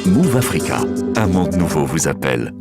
Move Africa, un monde nouveau vous appelle.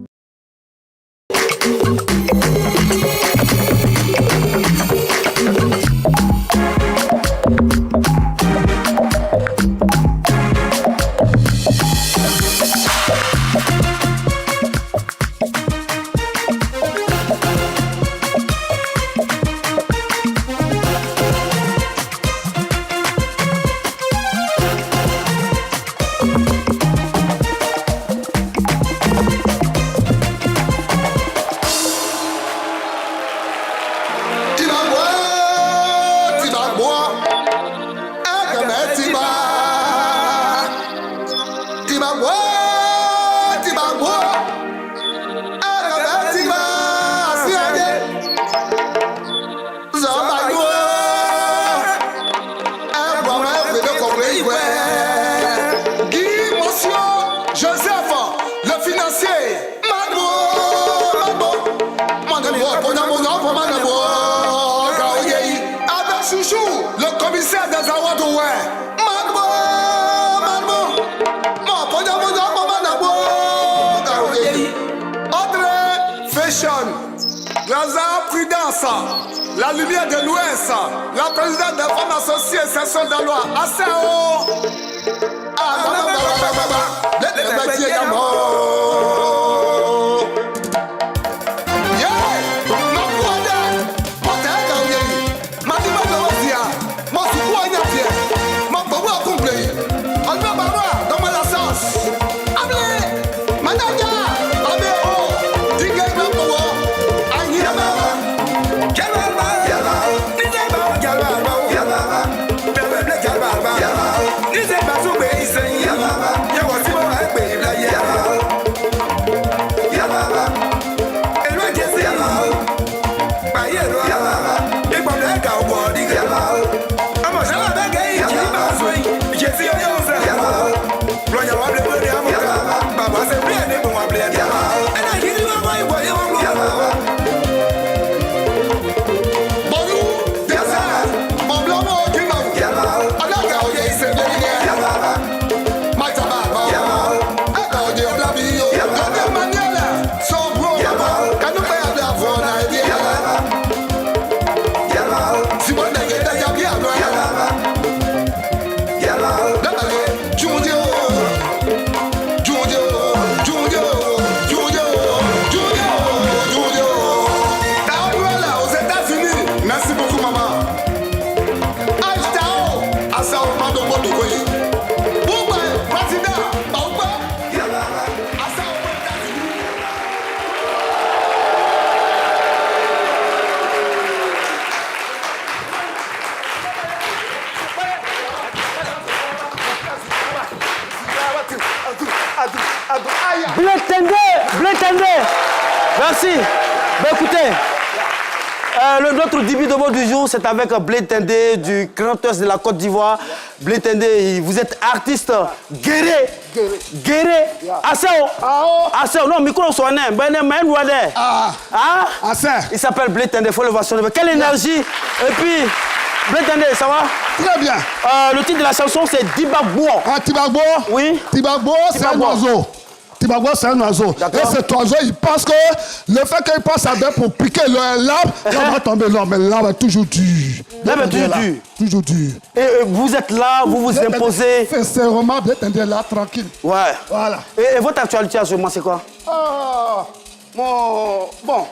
La lumière de l'Ouest, la présidente des femmes associées, section de loi, ACO. Merci. Ben écoutez, notre début de mot du jour, c'est avec Blé Tendé du Grand Ouest de la Côte d'Ivoire. Blé Tendé, vous êtes artiste guéré. Aseo. Non, micro soigné. Il s'appelle Blé Tendé, il faut le voir sur le. Quelle énergie. Et puis, Blé Tendé, ça va? Très bien. Le titre de la chanson, c'est Dibagbo. Ah, Tibagbo? Oui. Tibagbo, c'est un oiseau. Tibagbo, c'est un oiseau. Et cet oiseau, il pense que le fait qu'il passe à bain pour piquer l'arbre, il va tomber là. Mais l'arbre est toujours dur. L'arbre est toujours dur. Toujours dur. Et vous êtes là, vous vous imposez. Fais serment, vous êtes là, tranquille. Ouais. Voilà. Et votre actualité à ce moment, c'est quoi? Bon,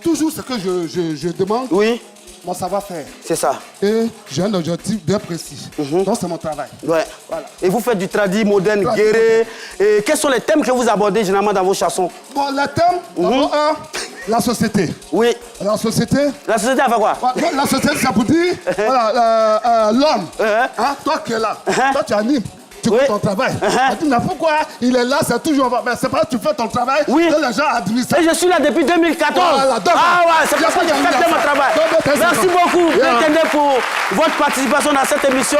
toujours ce que je demande. Oui. Mon savoir-faire. C'est ça. Et j'ai un objectif bien précis. Donc, c'est mon travail. Ouais. Voilà. Et vous faites du tradi moderne, guéré. Et quels sont les thèmes que vous abordez généralement dans vos chansons? Bon, les thèmes, d'abord, la société. Oui. La société. La société, elle fait quoi? La société, ça pour dire, voilà, l'homme. Toi qui es là, toi tu animes. Tu fais ton travail. Mais pourquoi il est là, c'est toujours... Mais c'est pas que tu fais ton travail que les gens administrent. Et je suis là depuis 2014. Voilà, c'est pour ça que je fais mon travail. Merci beaucoup, Blé Tendé, pour votre participation dans cette émission.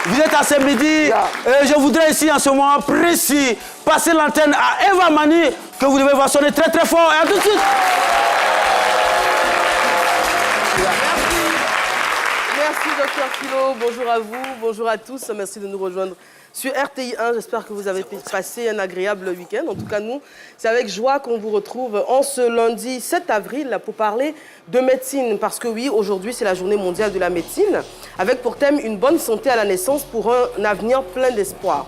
Vous êtes à ce midi. Et je voudrais ici, en ce moment précis, passer l'antenne à Eva Mani, que vous devez voir sonner très très fort. Et à tout de suite. Merci, Dr Philo. Bonjour à vous, bonjour à tous. Merci de nous rejoindre sur RTI1. J'espère que vous avez passé un agréable week-end. En tout cas, nous, c'est avec joie qu'on vous retrouve en ce lundi 7 avril pour parler de médecine. Parce que oui, aujourd'hui, c'est la journée mondiale de la médecine, avec pour thème une bonne santé à la naissance pour un avenir plein d'espoir.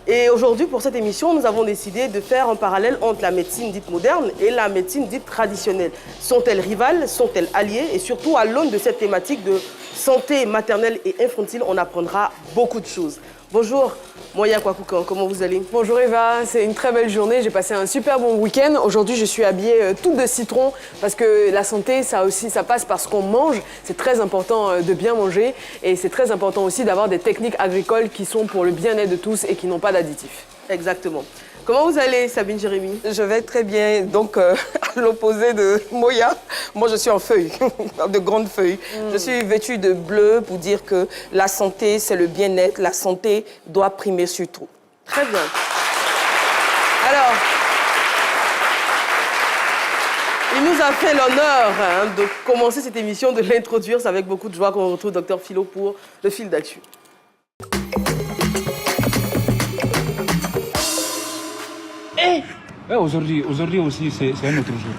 Et aujourd'hui, pour cette émission, nous avons décidé de faire un parallèle entre la médecine dite moderne et la médecine dite traditionnelle. Sont-elles rivales? Sont-elles alliées? Et surtout, à l'aune de cette thématique de santé maternelle et infantile, on apprendra beaucoup de choses. Bonjour, Moya Kwakoukan, comment vous allez? Bonjour Eva, c'est une très belle journée, j'ai passé un super bon week-end. Aujourd'hui, je suis habillée toute de citron parce que la santé, ça passe par ce qu'on mange. C'est très important de bien manger et c'est très important aussi d'avoir des techniques agricoles qui sont pour le bien-être de tous et qui n'ont pas d'additifs. Exactement. Comment vous allez, Sabine Jérémy? Je vais très bien. Donc, à l'opposé de Moya, moi, je suis en feuilles, de grandes feuilles. Je suis vêtue de bleu pour dire que la santé, c'est le bien-être. La santé doit primer sur tout. Très bien. Alors, il nous a fait l'honneur de commencer cette émission, de l'introduire. C'est avec beaucoup de joie qu'on retrouve Dr Philo pour le fil d'actu. Ouais, aujourd'hui aussi, c'est un autre jour.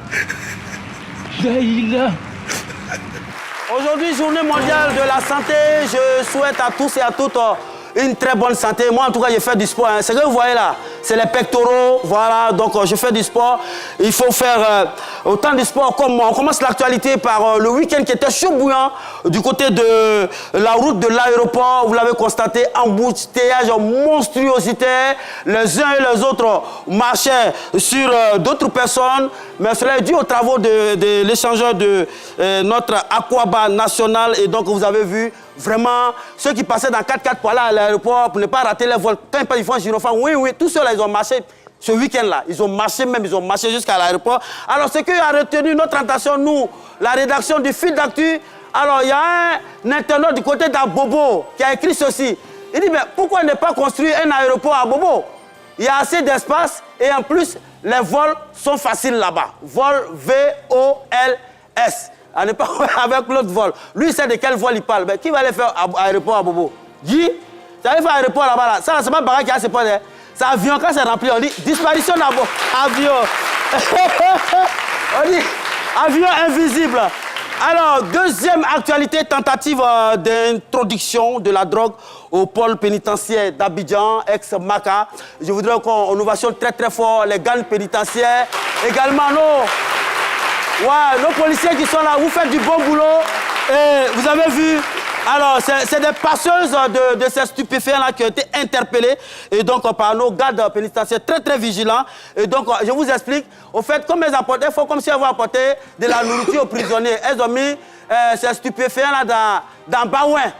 Aujourd'hui, journée mondiale de la santé. Je souhaite à tous et à toutes une très bonne santé. Moi, en tout cas, je fais du sport. Ce que vous voyez là, c'est les pectoraux. Voilà, donc je fais du sport. Il faut faire autant de sport comme moi. On commence l'actualité par le week-end qui était chaud bouillant du côté de la route de l'aéroport. Vous l'avez constaté, embouteillage, monstruosité. Les uns et les autres marchaient sur d'autres personnes. Mais cela est dû aux travaux de l'échangeur de notre Aquaba national. Et donc, vous avez vu vraiment ceux qui passaient dans 4x4 pour aller à l'aéroport, pour ne pas rater les vols. Quand ils font un gyrophare, oui, tous ceux-là, ils ont marché ce week-end-là. Ils ont marché jusqu'à l'aéroport. Alors, ce qui a retenu notre attention, nous, la rédaction du fil d'actu, alors, il y a un internaute du côté d'Abobo qui a écrit ceci. Il dit, mais pourquoi ne pas construire un aéroport à Bobo? Il y a assez d'espace et en plus, les vols sont faciles là-bas. Vol V-O-L-S. À ne pas avec l'autre vol. Lui, il sait de quel vol il parle. Mais qui va aller faire aéroport à Bobo? Guy, tu vas aller faire aéroport là-bas. Là. Ça, c'est pas barrage qui a ses points. C'est avion. Quand c'est rempli, on dit disparition d'abord. Avion. On dit avion invisible. Alors, deuxième actualité, tentative d'introduction de la drogue au pôle pénitentiaire d'Abidjan, ex-Maka. Je voudrais qu'on ovationne très très fort les gangs pénitentiaires. Également nos policiers qui sont là, vous faites du bon boulot. Et vous avez vu, alors c'est des passeuses de ces stupéfiants-là qui ont été interpellés. Et donc par nos gardes pénitentiaires très très vigilants. Et donc je vous explique, au fait, comme elles apportaient, il faut comme si elles vont apporter de la nourriture aux prisonniers. Elles ont mis ces stupéfiants-là dans Baouin.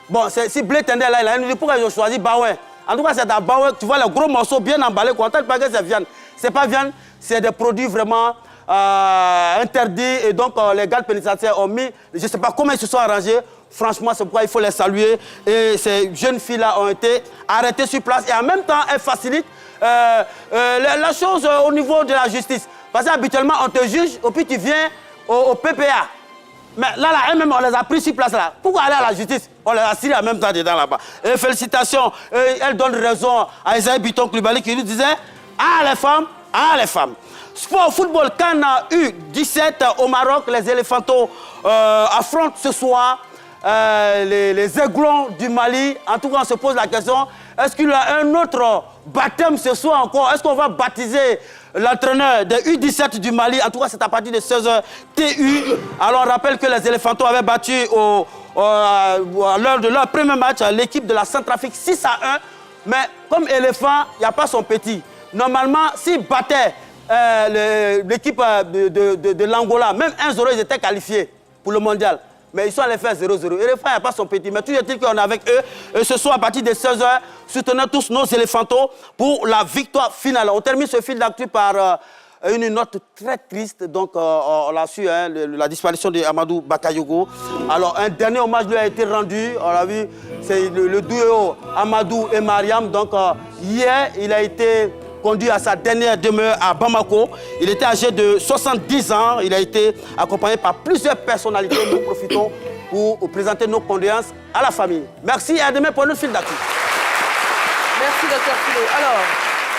Bon, si Blé Tendé là, il a dit pourquoi ils ont choisi Baouin. En tout cas, c'est dans Baouin, tu vois les gros morceaux bien emballés, content pas que c'est viande. C'est pas viande, c'est des produits vraiment interdits. Et donc les gardes pénitentiaires ont mis, je ne sais pas comment ils se sont arrangés. Franchement, c'est pourquoi il faut les saluer. Et ces jeunes filles-là ont été arrêtées sur place. Et en même temps, elles facilitent la chose au niveau de la justice. Parce qu'habituellement, on te juge, et puis tu viens au PPA. Mais là, elles-mêmes, on les a pris sur place là. Pourquoi aller à la justice? On les a assis en même temps dedans là-bas. Et félicitations. Elle donne raison à Isaïe Biton Koulibaly qui lui disait ah les femmes. Sport, football, CAN U17 au Maroc. Les éléphantos affrontent ce soir les aiglons du Mali. En tout cas, on se pose la question, est-ce qu'il y a un autre baptême ce soir encore? Est-ce qu'on va baptiser l'entraîneur des U17 du Mali? En tout cas, c'est à partir de 16h TU. Alors, on rappelle que les éléphantaux avaient battu à l'heure de leur premier match l'équipe de la Centrafrique 6-1. Mais comme éléphant, il n'y a pas son petit. Normalement, s'ils battaient l'équipe de l'Angola, même 1-0, ils étaient qualifiés pour le mondial. Mais ils sont allés faire 0-0. Éléphant, il n'y a pas son petit. Mais toujours est-il qu'on est avec eux. Et ce soir, à partir de 16h, soutenons tous nos éléphantaux pour la victoire finale. On termine ce fil d'actu par une note très triste. Donc, on l'a su, la disparition de Amadou Bakayogo. Alors, un dernier hommage lui a été rendu. On l'a vu, c'est le duo Amadou et Mariam. Donc, hier, il a été conduit à sa dernière demeure à Bamako. Il était âgé de 70 ans. Il a été accompagné par plusieurs personnalités. Nous profitons pour présenter nos condoléances à la famille. Merci et à demain pour notre fil d'actu. Merci, Dr Philo. Alors,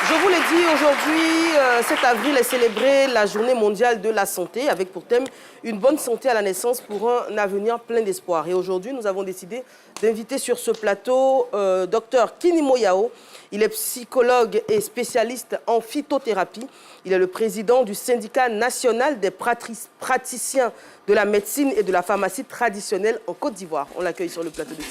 je vous l'ai dit, aujourd'hui, 7 avril est célébrée la Journée mondiale de la santé, avec pour thème une bonne santé à la naissance pour un avenir plein d'espoir. Et aujourd'hui, nous avons décidé d'inviter sur ce plateau Dr Kinimo Yao. Il est psychologue et spécialiste en phytothérapie. Il est le président du syndicat national des praticiens de la médecine et de la pharmacie traditionnelle en Côte d'Ivoire. On l'accueille sur le plateau de TV.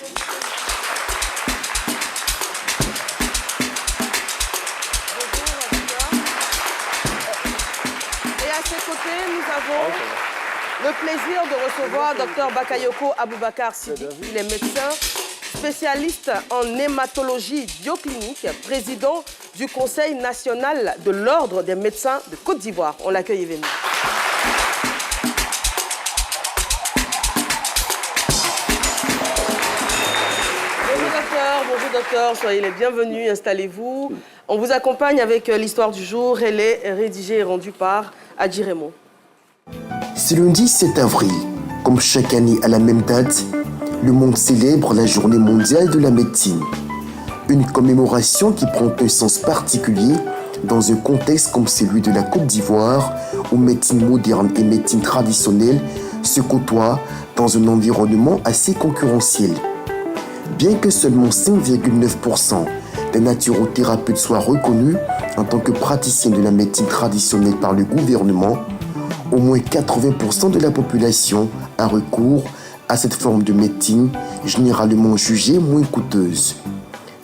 Nous avons le plaisir de recevoir Dr Bakayoko Aboubakar Sidi. Il est médecin, spécialiste en hématologie bioclinique, président du Conseil national de l'Ordre des médecins de Côte d'Ivoire. On l'accueille évidemment. Bonjour docteur, soyez les bienvenus, installez-vous. On vous accompagne avec l'histoire du jour. Elle est rédigée et rendue par Adji Raymond. Ce lundi 7 avril, comme chaque année à la même date, le monde célèbre la Journée mondiale de la médecine. Une commémoration qui prend un sens particulier dans un contexte comme celui de la Côte d'Ivoire, où médecine moderne et médecine traditionnelle se côtoient dans un environnement assez concurrentiel. Bien que seulement 5,9% des naturothérapeutes soient reconnus en tant que praticiens de la médecine traditionnelle par le gouvernement, au moins 80% de la population a recours à cette forme de médecine généralement jugée moins coûteuse.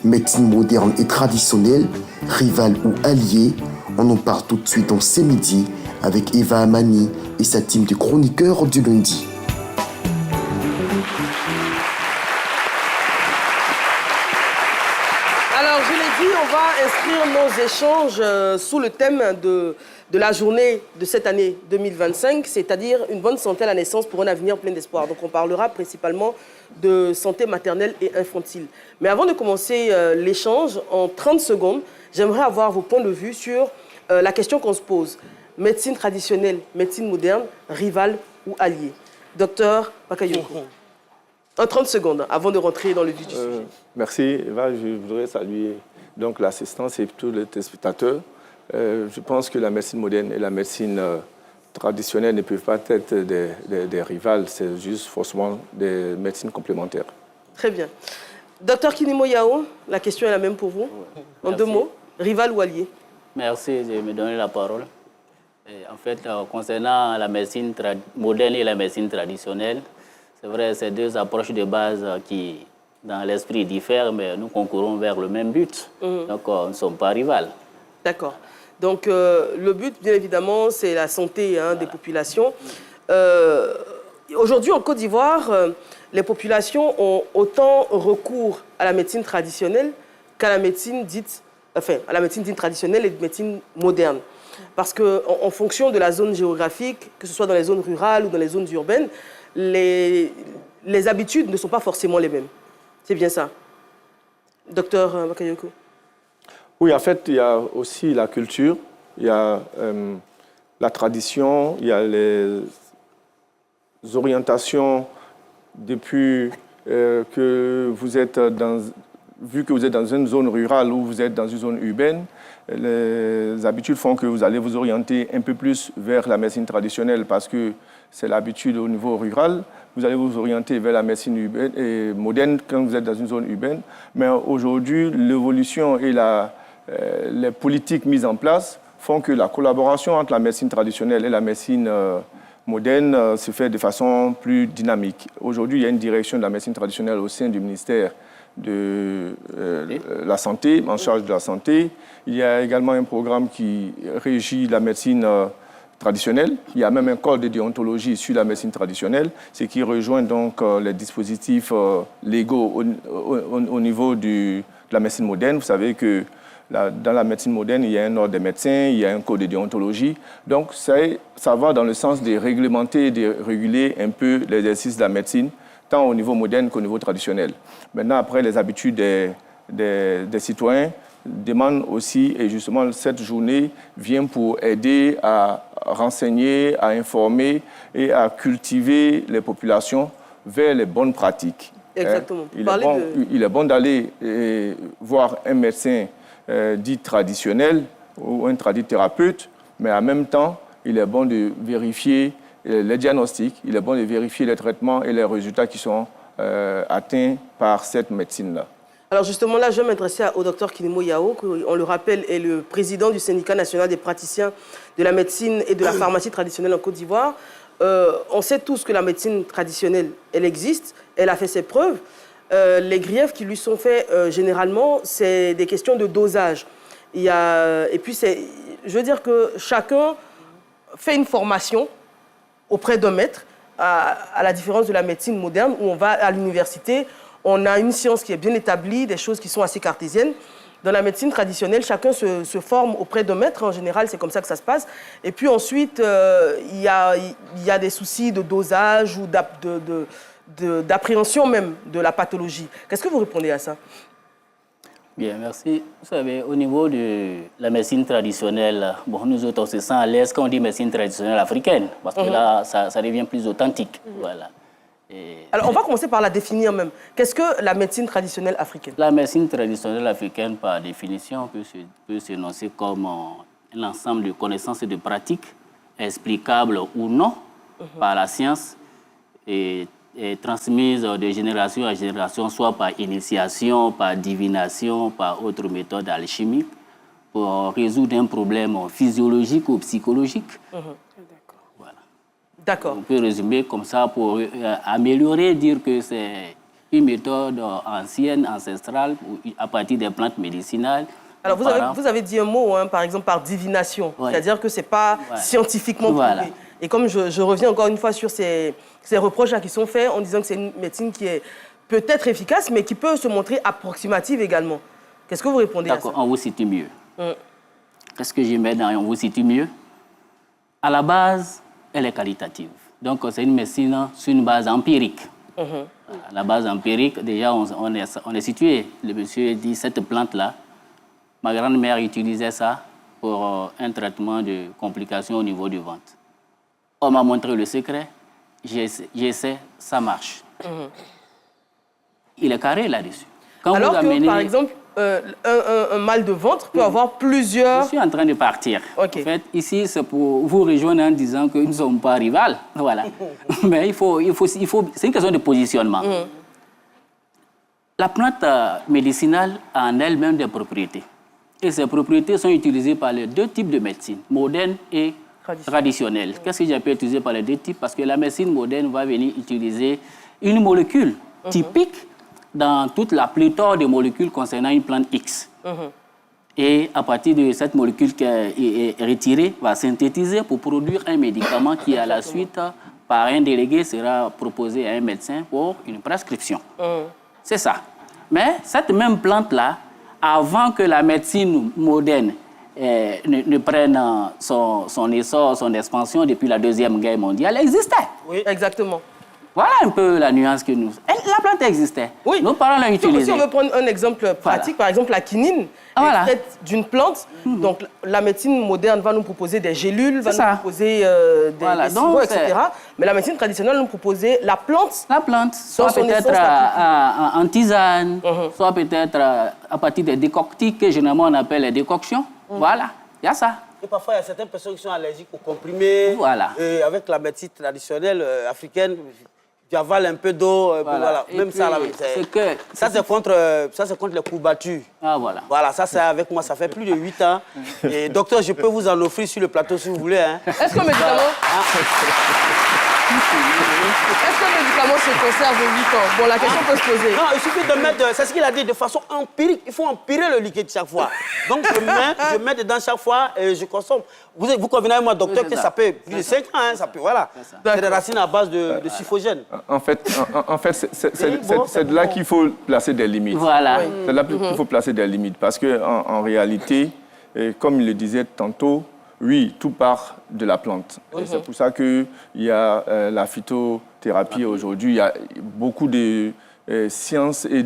Médecine moderne et traditionnelle, rivale ou alliée, on en parle tout de suite en ce midi avec Eva Amani et sa team de chroniqueurs du lundi. Alors, je l'ai dit, on va inscrire nos échanges sous le thème de la journée de cette année 2025, c'est-à-dire une bonne santé à la naissance pour un avenir plein d'espoir. Donc, on parlera principalement de santé maternelle et infantile. Mais avant de commencer l'échange, en 30 secondes, j'aimerais avoir vos points de vue sur la question qu'on se pose. Médecine traditionnelle, médecine moderne, rivale ou alliée? Docteur Bakayoko. En 30 secondes, avant de rentrer dans le vif du sujet. Merci, Eva. Je voudrais saluer donc l'assistance et tous les téléspectateurs. Je pense que la médecine moderne et la médecine traditionnelle ne peuvent pas être des rivales, c'est juste forcément des médecines complémentaires. Très bien. Docteur Kinimo Yao, la question est la même pour vous. En 2 mots, rival ou allié? Merci de me donner la parole. En fait, concernant la médecine moderne et la médecine traditionnelle, c'est vrai, c'est 2 approches de base qui, dans l'esprit, diffèrent, mais nous concourons vers le même but. Donc, nous ne sommes pas rivales. D'accord. Donc, le but, bien évidemment, c'est la santé des populations. Aujourd'hui, en Côte d'Ivoire, les populations ont autant recours à la médecine traditionnelle qu'à la médecine dite, à la médecine dite traditionnelle et de médecine moderne. Parce qu'en fonction de la zone géographique, que ce soit dans les zones rurales ou dans les zones urbaines, les habitudes ne sont pas forcément les mêmes. C'est bien ça. Docteur Bakayoko. Oui, en fait, il y a aussi la culture, il y a la tradition, il y a les orientations depuis que vous êtes vu que vous êtes dans une zone rurale ou vous êtes dans une zone urbaine, les habitudes font que vous allez vous orienter un peu plus vers la médecine traditionnelle parce que c'est l'habitude au niveau rural. Vous allez vous orienter vers la médecine urbaine et moderne quand vous êtes dans une zone urbaine. Mais aujourd'hui, l'évolution et les politiques mises en place font que la collaboration entre la médecine traditionnelle et la médecine moderne se fait de façon plus dynamique. Aujourd'hui, il y a une direction de la médecine traditionnelle au sein du ministère de la Santé, en charge de la santé. Il y a également un programme qui régit la médecine traditionnelle. Il y a même un code de déontologie sur la médecine traditionnelle, ce qui rejoint donc les dispositifs légaux au niveau de la médecine moderne. Vous savez que dans la médecine moderne, il y a un ordre des médecins, il y a un code de déontologie. Donc, ça va dans le sens de réglementer et de réguler un peu l'exercice de la médecine, tant au niveau moderne qu'au niveau traditionnel. Maintenant, après, les habitudes des citoyens demandent aussi, et justement, cette journée vient pour aider à renseigner, à informer et à cultiver les populations vers les bonnes pratiques. Exactement. Il est bon d'aller voir un médecin dit traditionnel ou un tradithérapeute, mais en même temps, il est bon de vérifier les diagnostics, il est bon de vérifier les traitements et les résultats qui sont atteints par cette médecine-là. Alors justement, là, je vais m'adresser au docteur Kinemo Yao, qui, on le rappelle, est le président du syndicat national des praticiens de la médecine et de la pharmacie traditionnelle en Côte d'Ivoire. On sait tous que la médecine traditionnelle, elle existe, elle a fait ses preuves. Les griefs qui lui sont faits, généralement, c'est des questions de dosage. Et puis, je veux dire que chacun fait une formation auprès d'un maître, à la différence de la médecine moderne, où on va à l'université, on a une science qui est bien établie, des choses qui sont assez cartésiennes. Dans la médecine traditionnelle, chacun se forme auprès d'un maître. En général, c'est comme ça que ça se passe. Et puis ensuite, il y a des soucis de dosage ou d'appréhension même de la pathologie. Qu'est-ce que vous répondez à ça? Bien, merci. Vous savez, au niveau de la médecine traditionnelle, bon, nous autres, on se sent à l'aise quand on dit médecine traditionnelle africaine, parce que là, ça devient plus authentique. Voilà. Alors, on va commencer par la définir même. Qu'est-ce que la médecine traditionnelle africaine? La médecine traditionnelle africaine, par définition, peut s'énoncer comme un ensemble de connaissances et de pratiques explicables ou non par la science et transmises de génération en génération, soit par initiation, par divination, par autre méthode alchimique, pour résoudre un problème physiologique ou psychologique. D'accord. On peut résumer comme ça pour améliorer, dire que c'est une méthode ancienne, ancestrale, à partir des plantes médicinales. Alors, vous avez dit un mot, hein, par exemple, par divination. Ouais. C'est-à-dire que ce n'est pas scientifiquement prouvé. Et comme je reviens encore une fois sur ces reproches-là qui sont faits en disant que c'est une médecine qui est peut-être efficace, mais qui peut se montrer approximative également. Qu'est-ce que vous répondez à ça? D'accord, on vous situe mieux. Qu'est-ce que j'y mets dans on vous situe mieux? À la base, elle est qualitative. Donc, c'est une médecine sur une base empirique. À la base empirique, déjà, on est situé. Le monsieur dit, cette plante-là, ma grand-mère utilisait ça pour un traitement de complications au niveau du ventre. On m'a montré le secret, j'essaie, ça marche. Il est carré là-dessus. Alors que, par exemple, un mal de ventre peut avoir plusieurs... Je suis en train de partir. Okay. En fait, ici, c'est pour vous rejoindre en disant que nous ne sommes pas rivales. Voilà. Mais c'est une question de positionnement. La plante médicinale a en elle-même des propriétés. Et ces propriétés sont utilisées par les deux types de médecine, moderne et traditionnelle. Qu'est-ce que j'appelle utiliser par les deux types? Parce que la médecine moderne va venir utiliser une molécule typique dans toute la pléthore de molécules concernant une plante X. Et à partir de cette molécule qui est retirée, va synthétiser pour produire un médicament qui, à la suite, par un délégué, sera proposé à un médecin pour une prescription. C'est ça. Mais cette même plante-là, avant que la médecine moderne ne prenne son essor, son expansion depuis la Deuxième Guerre mondiale, elle existait. Oui, exactement. Voilà un peu la nuance que nous... La plante existait. Oui. Nos parents l'ont utilisée. Si on veut prendre un exemple pratique, par exemple la quinine, est faite d'une plante. Donc la médecine moderne va nous proposer des gélules, va nous proposer des sirops, etc. Mais la médecine traditionnelle nous proposait la plante. La plante, soit peut-être en tisane, soit peut-être à partir des décoctiques que généralement on appelle les décoctions. Voilà, il y a ça. Et parfois, il y a certaines personnes qui sont allergiques aux comprimés. Voilà. Et avec la médecine traditionnelle africaine, tu avales un peu d'eau. Voilà. Même ça, c'est contre les courbatures. Ah, voilà. Voilà, ça, c'est avec moi, ça fait plus de 8 ans. Et docteur, je peux vous en offrir sur le plateau si vous voulez. Hein. Est-ce qu'un médicament... Est-ce qu'un médicament se conserve 8 ans? Bon, la question peut se poser. Non, il suffit de mettre, c'est ce qu'il a dit, de façon empirique. Il faut empirer le liquide chaque fois. Donc, je mets dedans chaque fois et je consomme. Vous convenez avec moi, docteur, que ça peut plus de 5 ans. Hein, ça peut, voilà. C'est des racines à base de syphogène. En fait, c'est de là qu'il faut placer des limites. Voilà. C'est là qu'il faut placer des limites. Parce qu'en réalité, comme il le disait tantôt, oui, tout part de la plante. C'est pour ça qu'il y a la phytothérapie aujourd'hui. Il y a beaucoup de sciences et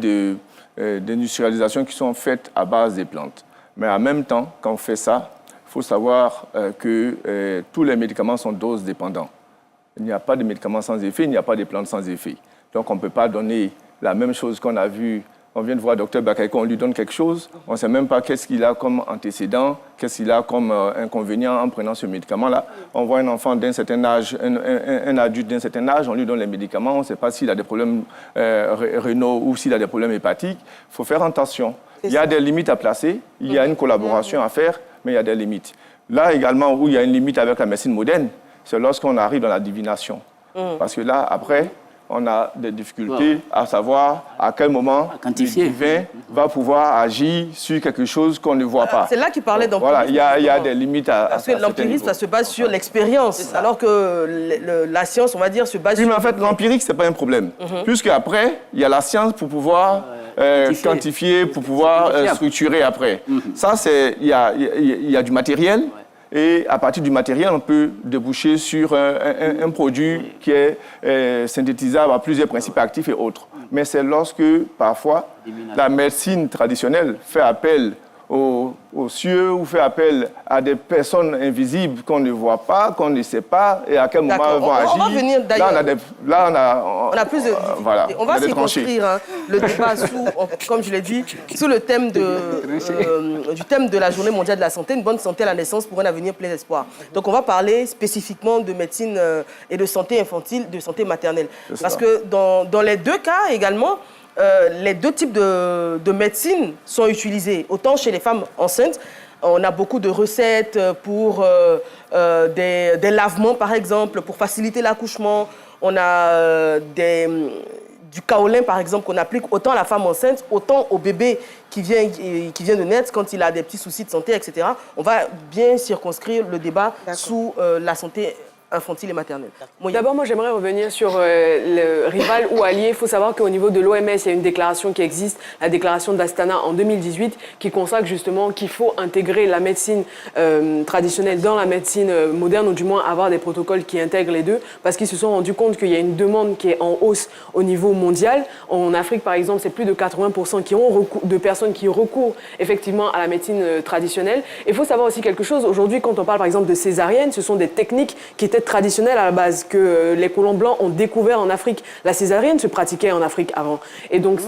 d'industrialisation qui sont faites à base des plantes. Mais en même temps, quand on fait ça, il faut savoir que tous les médicaments sont dose dépendants. Il n'y a pas de médicaments sans effet, il n'y a pas de plantes sans effet. Donc on ne peut pas donner la même chose qu'on a vu On vient de voir Dr Bakayoko, on lui donne quelque chose, on ne sait même pas qu'est-ce qu'il a comme antécédent, qu'est-ce qu'il a comme inconvénient en prenant ce médicament-là. On voit un enfant d'un certain âge, un adulte d'un certain âge, on lui donne les médicaments, on ne sait pas s'il a des problèmes rénaux ou s'il a des problèmes hépatiques. Il faut faire attention. Il y a des limites à placer, il y a une collaboration à faire, mais il y a des limites. Là également, où il y a une limite avec la médecine moderne, c'est lorsqu'on arrive dans la divination. Parce que là, après, on a des difficultés à savoir à quel moment le divin va pouvoir agir sur quelque chose qu'on ne voit pas. C'est là qu'il parlait d'empirisme. Voilà, il y a des limites à parce que l'empirisme, ça se base sur l'expérience, alors que la science, on va dire, se base sur... Oui, mais en fait, l'empirique, ce n'est pas un problème. Puisque après, il y a la science pour pouvoir quantifier, pour pouvoir structurer après. Ça, il y a du matériel. Et à partir du matériel, on peut déboucher sur un produit qui est synthétisable à plusieurs principes actifs et autres. Mais c'est lorsque, parfois, la médecine traditionnelle fait appel aux cieux ou fait appel à des personnes invisibles qu'on ne voit pas, qu'on ne sait pas et à quel moment elles vont agir. On va venir d'ailleurs. Là, on a plus de voilà, on va circonscrire le débat comme je l'ai dit, sous le thème du thème de la Journée mondiale de la santé, une bonne santé à la naissance pour un avenir plein d'espoir. Donc on va parler spécifiquement de médecine et de santé infantile, de santé maternelle. Parce que dans les deux cas également, les deux types de médecine sont utilisés. Autant chez les femmes enceintes, on a beaucoup de recettes pour des lavements, par exemple, pour faciliter l'accouchement. On a du kaolin, par exemple, qu'on applique autant à la femme enceinte, autant au bébé qui vient de naître quand il a des petits soucis de santé, etc. On va bien circonscrire le débat sous la santé infantile et maternelle. D'abord, moi, j'aimerais revenir sur le rival ou allié. Il faut savoir qu'au niveau de l'OMS, il y a une déclaration qui existe, la déclaration d'Astana en 2018, qui consacre justement qu'il faut intégrer la médecine traditionnelle dans la médecine moderne, ou du moins avoir des protocoles qui intègrent les deux, parce qu'ils se sont rendus compte qu'il y a une demande qui est en hausse au niveau mondial. En Afrique, par exemple, c'est plus de 80% de personnes qui recourent effectivement à la médecine traditionnelle. Il faut savoir aussi quelque chose. Aujourd'hui, quand on parle par exemple de césarienne, ce sont des techniques qui étaient traditionnelle à la base, que les colons blancs ont découvert en Afrique. La césarienne se pratiquait en Afrique avant. Et donc,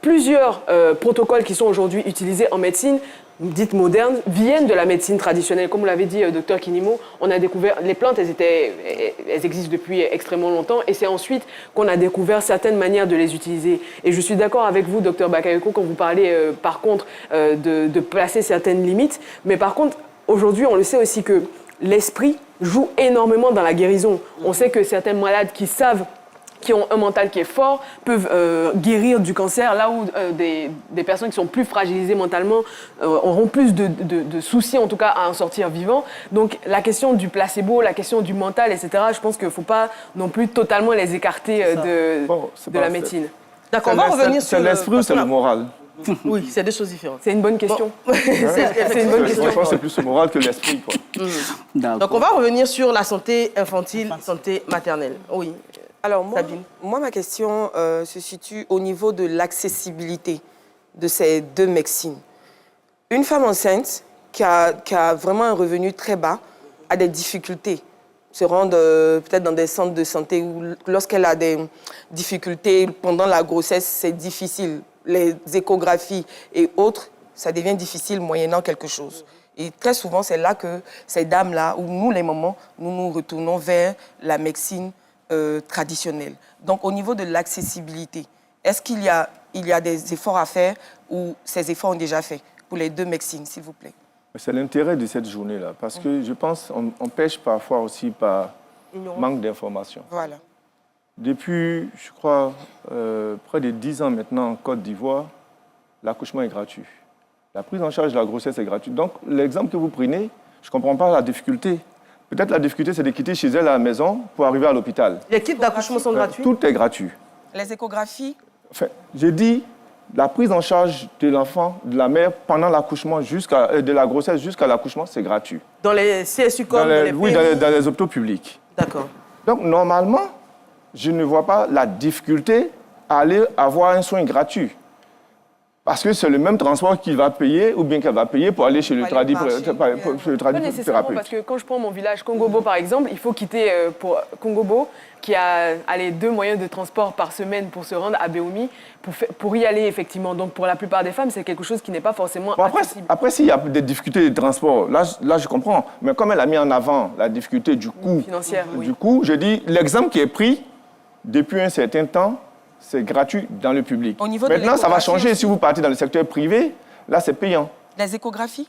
plusieurs protocoles qui sont aujourd'hui utilisés en médecine dite moderne viennent de la médecine traditionnelle. Comme vous l'avez dit, docteur Kinimo, on a découvert les plantes, elles existent depuis extrêmement longtemps, et c'est ensuite qu'on a découvert certaines manières de les utiliser. Et je suis d'accord avec vous, docteur Bakayoko, quand vous parlez par contre de placer certaines limites. Mais par contre, aujourd'hui, on le sait aussi que l'esprit joue énormément dans la guérison. On sait que certains malades qui ont un mental qui est fort, peuvent guérir du cancer, là où des personnes qui sont plus fragilisées mentalement auront plus de soucis, en tout cas, à en sortir vivant. Donc, la question du placebo, la question du mental, etc., je pense qu'il ne faut pas non plus totalement les écarter de la médecine. D'accord, on va revenir sur... C'est l'esprit ou c'est le moral? Oui, c'est deux choses différentes. C'est une bonne question. Bon. C'est une bonne question. Je pense que c'est plus le moral que l'esprit, quoi. Donc, on va revenir sur la santé infantile, santé maternelle. Oui. Alors, moi, ma question se situe au niveau de l'accessibilité de ces deux médecines. Une femme enceinte qui a vraiment un revenu très bas a des difficultés, se rendre peut-être dans des centres de santé où lorsqu'elle a des difficultés pendant la grossesse, c'est difficile. Les échographies et autres, ça devient difficile moyennant quelque chose. Et très souvent, c'est là que ces dames-là, ou nous, les mamans, nous nous retournons vers la médecine traditionnelle. Donc, au niveau de l'accessibilité, est-ce qu'il y a des efforts à faire ou ces efforts ont déjà fait pour les deux médecines, s'il vous plaît? C'est l'intérêt de cette journée-là, parce que je pense qu'on pêche parfois aussi par manque d'information. Voilà. Depuis, je crois, près de 10 ans maintenant en Côte d'Ivoire, l'accouchement est gratuit. La prise en charge de la grossesse est gratuite. Donc, l'exemple que vous prenez, je ne comprends pas la difficulté. Peut-être la difficulté, c'est de quitter chez elle à la maison pour arriver à l'hôpital. Les kits d'accouchement sont gratuits? Tout est gratuit. Les échographies? Enfin, j'ai dit, la prise en charge de l'enfant, de la mère, pendant l'accouchement, de la grossesse jusqu'à l'accouchement, c'est gratuit. Dans les CSU comme dans les oui, dans les hôpitaux publics. D'accord. Donc, normalement, je ne vois pas la difficulté à aller avoir un soin gratuit. Parce que c'est le même transport qu'il va payer ou bien qu'elle va payer pour aller chez le Pas nécessairement, parce que quand je prends mon village Kongobo, par exemple, il faut quitter pour Kongobo, qui a 2 moyens de transport par semaine pour se rendre à Béoumi, pour y aller, effectivement. Donc, pour la plupart des femmes, c'est quelque chose qui n'est pas forcément accessible. Après, s'il y a des difficultés de transport, là, je comprends. Mais comme elle a mis en avant la difficulté du coût, financière, oui. du coût, je dis, l'exemple qui est pris depuis un certain temps, c'est gratuit dans le public. Maintenant, ça va changer si vous partez dans le secteur privé. Là, c'est payant. Les échographies?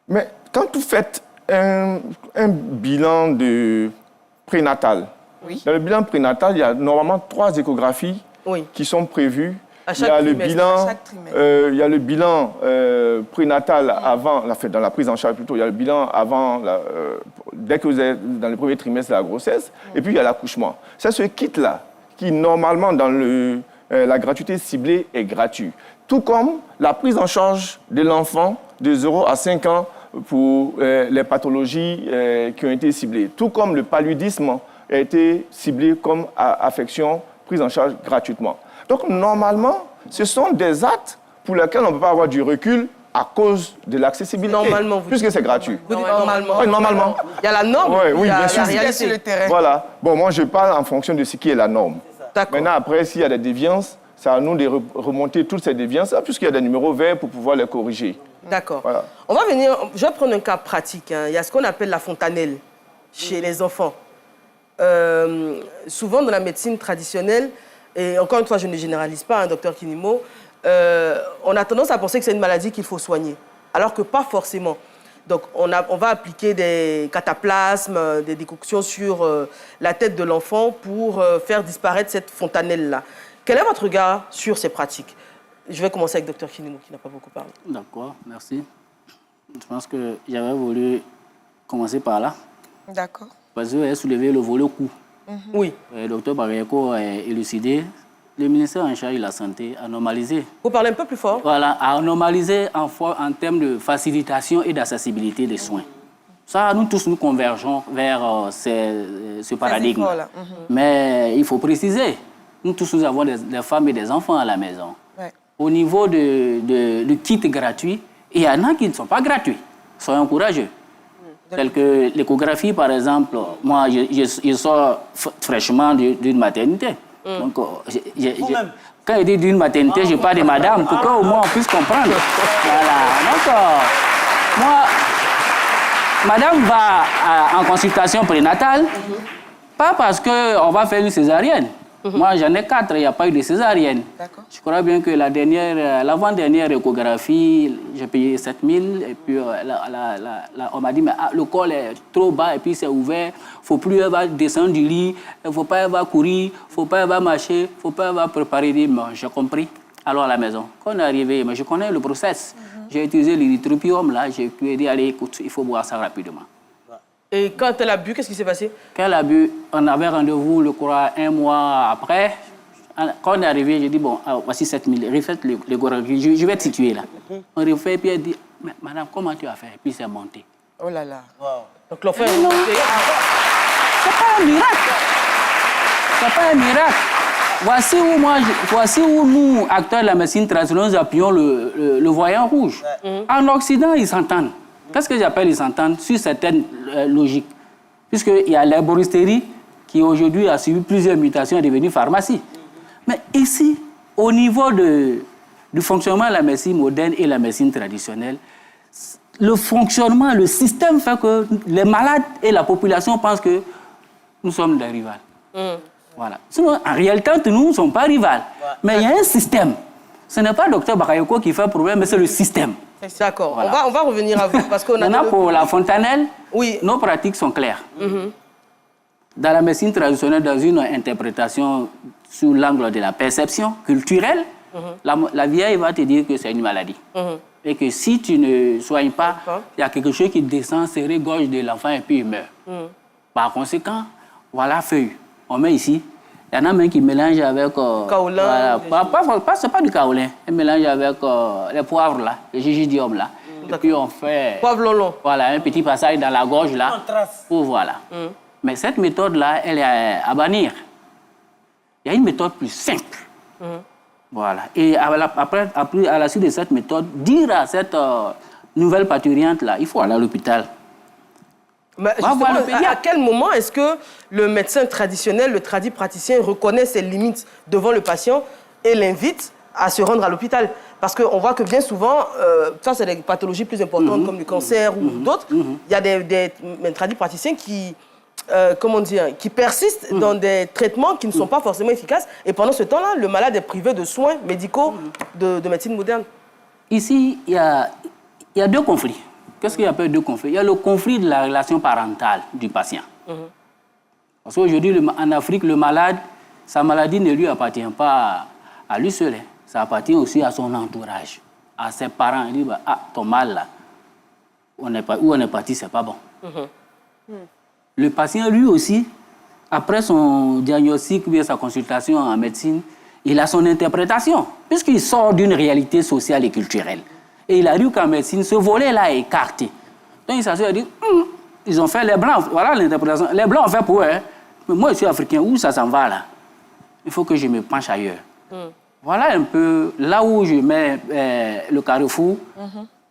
Mais quand vous faites un bilan de prénatal, dans le bilan prénatal, il y a normalement 3 échographies qui sont prévues. Il y a le bilan prénatal avant, dans la prise en charge plutôt, il y a le bilan avant, dès que vous êtes dans le premier trimestre de la grossesse, et puis il y a l'accouchement. C'est ce kit-là qui, normalement, dans la gratuité ciblée, est gratuit. Tout comme la prise en charge de l'enfant de 0 à 5 ans pour les pathologies qui ont été ciblées. Tout comme le paludisme a été ciblé comme affection prise en charge gratuitement. Donc, normalement, ce sont des actes pour lesquels on ne peut pas avoir du recul à cause de l'accessibilité. Normalement, puisque c'est gratuit. Vous dites normalement. Oui, normalement. Il y a la norme, oui, bien sûr. la réalité sur le terrain. Voilà. Bon, moi, je parle en fonction de ce qui est la norme. Maintenant, après, s'il y a des déviances, c'est à nous de remonter toutes ces déviances, puisqu'il y a des numéros verts pour pouvoir les corriger. D'accord. Voilà. On va venir, je vais prendre un cas pratique. Il y a ce qu'on appelle la fontanelle chez les enfants. Souvent, dans la médecine traditionnelle, et encore une fois, je ne généralise pas, docteur Kinimo, on a tendance à penser que c'est une maladie qu'il faut soigner, alors que pas forcément. Donc, on va appliquer des cataplasmes, des décoctions sur la tête de l'enfant pour faire disparaître cette fontanelle-là. Quel est votre regard sur ces pratiques? Je vais commencer avec docteur Kinimo, qui n'a pas beaucoup parlé. D'accord, merci. Je pense que j'avais voulu commencer par là. D'accord. Parce que vous avez soulevé le volet coût. Oui. Le docteur Barrieko a élucidé. Le ministère en charge de la Santé a normalisé. Vous parlez un peu plus fort. Voilà, a normalisé en termes de facilitation et d'accessibilité des soins. Ça, nous tous, nous convergeons vers ce paradigme. Mais il faut préciser, nous tous, nous avons des femmes et des enfants à la maison. Ouais. Au niveau du kit gratuit, il y en a qui ne sont pas gratuits. Soyons courageux. Tels que l'échographie, par exemple. Moi, je sors fraîchement d'une maternité. Donc, quand je dis d'une maternité, je parle de madame, pour qu'au moins on puisse comprendre. Voilà. Donc, moi, madame va en consultation prénatale, pas parce qu'on va faire une césarienne. Moi, j'en ai 4, il n'y a pas eu de césarienne. Je crois bien que l'avant-dernière échographie, j'ai payé 7 000, et puis on m'a dit, mais le col est trop bas, et puis c'est ouvert, il ne faut plus descendre du lit, il ne faut pas courir, il ne faut pas marcher, il ne faut pas préparer des... J'ai compris. Alors à la maison, quand on est arrivé, mais je connais le process. J'ai utilisé l'iritropium, là, j'ai dit, allez, écoute, il faut boire ça rapidement. Et quand elle a bu, qu'est-ce qui s'est passé? Quand elle a bu, on avait rendez-vous, je crois, 1 mois après. Quand on est arrivé, j'ai dit, bon, voici 7 000, refaites l'échographie, je vais te situer là. On refait, puis elle dit, mais madame, comment tu as fait? Et puis c'est monté. Oh là là. Wow. Donc l'enfant est monté. C'est pas un miracle. C'est pas un miracle. Voici où nous, acteurs de la médecine traditionnelle, nous appuyons le voyant rouge. En Occident, ils s'entendent. Qu'est-ce que j'appelle ils s'entendent sur certaines logiques? Puisqu'il y a l'herboristerie qui aujourd'hui a suivi plusieurs mutations et est devenue pharmacie. Mais ici, au niveau du fonctionnement de la médecine moderne et la médecine traditionnelle, le fonctionnement, le système fait que les malades et la population pensent que nous sommes des rivales. Voilà. Sinon, en réalité, nous ne sommes pas rivales. Mais il y a un système. Ce n'est pas le docteur Bakayoko qui fait problème, mais c'est le système. D'accord. Voilà. On va revenir à vous. Parce qu'on a maintenant, pour la fontanelle, nos pratiques sont claires. Dans la médecine traditionnelle, dans une interprétation sous l'angle de la perception culturelle, la vieille va te dire que c'est une maladie. Et que si tu ne soignes pas, il y a quelque chose qui descend, serré gorge de l'enfant et puis il meurt. Par conséquent, voilà feuille. On met ici. Il y en a même qui mélangent avec... kaolin. Voilà. C'est pas du kaolin. Ils mélangent avec les poivres là, le gigidium là. Et puis on fait... Poivre lolo. Voilà, un petit passage dans la gorge là. Pour voilà. Mais cette méthode là, elle est à bannir. Il y a une méthode plus simple. Voilà. Et à la suite de cette méthode, dire à cette nouvelle parturiente-là, il faut aller à l'hôpital. Mais à quel moment est-ce que le médecin traditionnel, le tradipraticien, reconnaît ses limites devant le patient et l'invite à se rendre à l'hôpital? Parce qu'on voit que bien souvent, ça c'est des pathologies plus importantes comme le cancer ou d'autres, il y a des tradipraticiens qui persistent dans des traitements qui ne sont pas forcément efficaces. Et pendant ce temps-là, le malade est privé de soins médicaux de médecine moderne. Ici, il y a deux conflits. Qu'est-ce qu'il y a deux conflits? Il y a le conflit de la relation parentale du patient. Parce qu'aujourd'hui, en Afrique, le malade, sa maladie ne lui appartient pas à lui seul. Ça appartient aussi à son entourage, à ses parents. Il dit, ton mal, là, où on est parti, c'est pas bon. Le patient, lui aussi, après son diagnostic ou sa consultation en médecine, il a son interprétation, puisqu'il sort d'une réalité sociale et culturelle. Et il arrive qu'en médecine, ce volet-là est écarté. Donc il s'assure et dit, ils ont fait les Blancs, voilà l'interprétation. Les Blancs ont fait pour eux, hein. Mais moi je suis africain, où ça s'en va là? Il faut que je me penche ailleurs. Voilà un peu là où je mets le carrefour.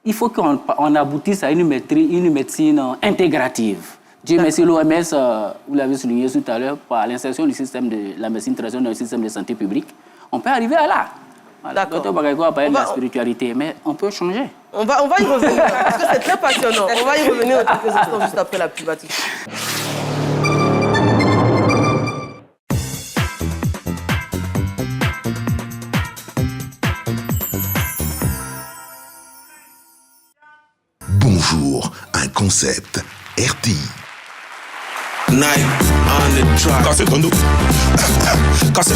Il faut qu'on aboutisse à une médecine intégrative. Dieu merci, l'OMS, vous l'avez souligné tout à l'heure, par l'insertion du système de la médecine traditionnelle dans le système de santé publique, on peut arriver à là. Voilà. Docteur Bagayoko a parlé de la spiritualité, mais on peut changer. On va y revenir, parce que c'est très passionnant. On va y revenir dans quelques instants, juste après la pub. Bonjour, un concept RTI. Night on the track. Casse ton dos. Casse.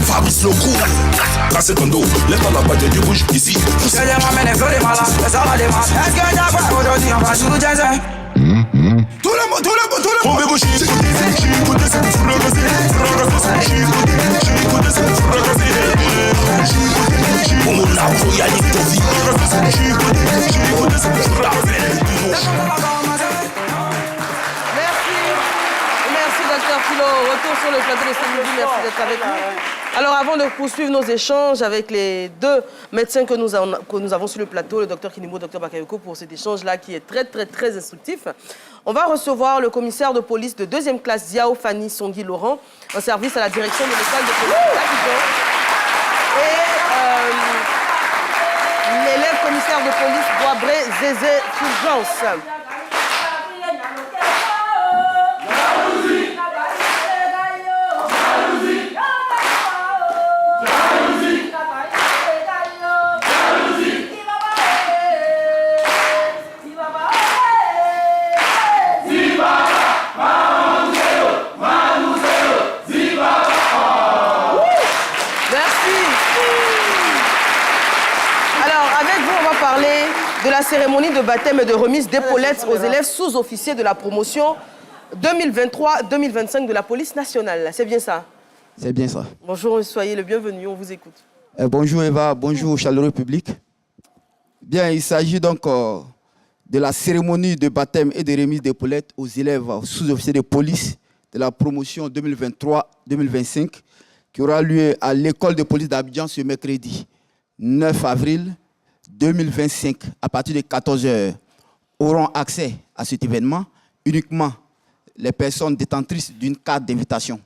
Fabrice Locou. Casse ton dos. Lève la patte du rouge ici. Je m'amène les flots des malades. Ça va des masses. Est-ce que t'as pas aujourd'hui on va sur le jazz? Tout le monde. On veut gauche. J'ai écouté ça. On l'a envoyé à l'Itofi. Docteur Philo, retour sur le plateau de ce midi, merci d'être avec nous. Alors avant de poursuivre nos échanges avec les deux médecins que nous avons sur le plateau, le docteur Kinimo, le docteur Bakayoko, pour cet échange-là qui est très instructif, on va recevoir le commissaire de police de 2e classe, Ziao Fanny Songui Laurent, en service à la direction de l'école de police d'Abidjan. Et l'élève commissaire de police Boabré Zézé Fulgence. De la cérémonie de baptême et de remise d'épaulettes aux élèves sous-officiers de la promotion 2023-2025 de la police nationale. C'est bien ça? C'est bien ça. Bonjour, soyez le bienvenu, on vous écoute. Bonjour Eva, bonjour chaleureux public. Bien, il s'agit donc de la cérémonie de baptême et de remise d'épaulettes aux élèves sous-officiers de police de la promotion 2023-2025 qui aura lieu à l'école de police d'Abidjan ce mercredi 9 avril 2025, à partir de 14h, auront accès à cet événement uniquement les personnes détentrices d'une carte d'invitation.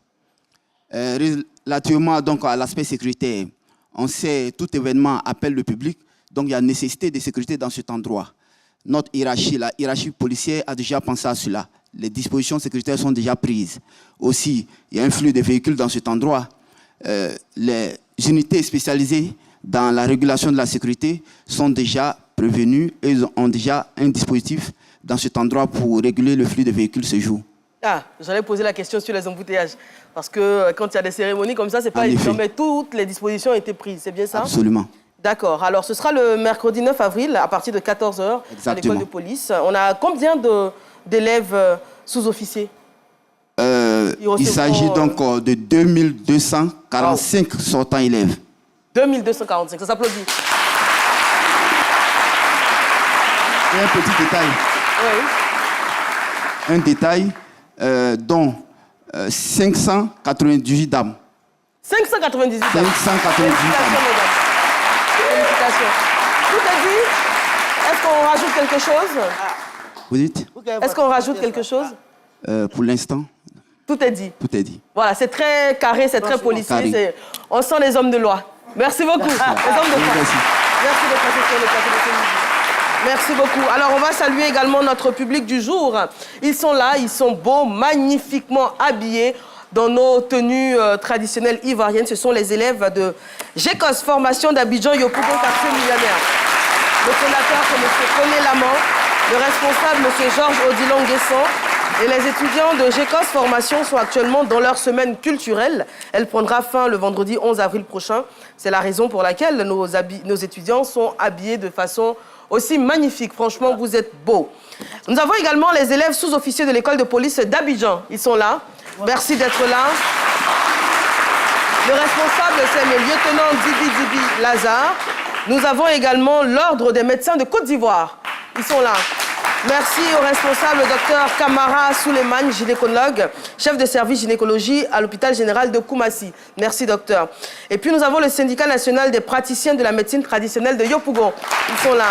Relativement donc à l'aspect sécuritaire, on sait tout événement appelle le public, donc il y a nécessité de sécurité dans cet endroit. Notre hiérarchie, la hiérarchie policière a déjà pensé à cela. Les dispositions sécuritaires sont déjà prises. Aussi, il y a un flux de véhicules dans cet endroit. Les unités spécialisées dans la régulation de la sécurité sont déjà prévenus et ils ont déjà un dispositif dans cet endroit pour réguler le flux de véhicules ce jour. Ah, j'allais poser la question sur les embouteillages. Parce que quand il y a des cérémonies comme ça, c'est pas évident, mais toutes les dispositions ont été prises, c'est bien ça? Absolument. D'accord. Alors, ce sera le mercredi 9 avril, à partir de 14h, à l'école de police. On a combien d'élèves sous-officiers? Il s'agit donc de 2245 sortants élèves. 2245, ça s'applaudit. Et un petit détail. Oui. Un détail dont 598 dames. 598 dames. 598 Félicitations, mesdames. Félicitations. Tout est dit. Est-ce qu'on rajoute quelque chose? Vous dites? Est-ce qu'on rajoute quelque chose? Pour l'instant, Tout est dit. tout est dit. Voilà, c'est très carré, c'est très policier. Carré. On sent les hommes de loi. Merci beaucoup. Les hommes de loi. Merci. Merci de passer sur le plateau de télévision. Merci beaucoup. Alors, on va saluer également notre public du jour. Ils sont là, ils sont beaux, magnifiquement habillés dans nos tenues traditionnelles ivoiriennes. Ce sont les élèves de GECOS, formation d'Abidjan, Yopougon, quartier millionnaire. Le sénateur, c'est M. Koné Lamant. Le responsable, M. Georges Odilon Guesson. Et les étudiants de GECOS Formation sont actuellement dans leur semaine culturelle. Elle prendra fin le vendredi 11 avril prochain. C'est la raison pour laquelle nos étudiants sont habillés de façon aussi magnifique. Franchement, vous êtes beaux. Nous avons également les élèves sous-officiers de l'école de police d'Abidjan. Ils sont là. Merci d'être là. Le responsable, c'est le lieutenant Dibi Lazare. Nous avons également l'ordre des médecins de Côte d'Ivoire. Ils sont là. Merci au responsable Dr Kamara Souleymane, gynécologue, chef de service gynécologie à l'hôpital général de Koumassi. Merci docteur. Et puis nous avons le syndicat national des praticiens de la médecine traditionnelle de Yopougon. Ils sont là.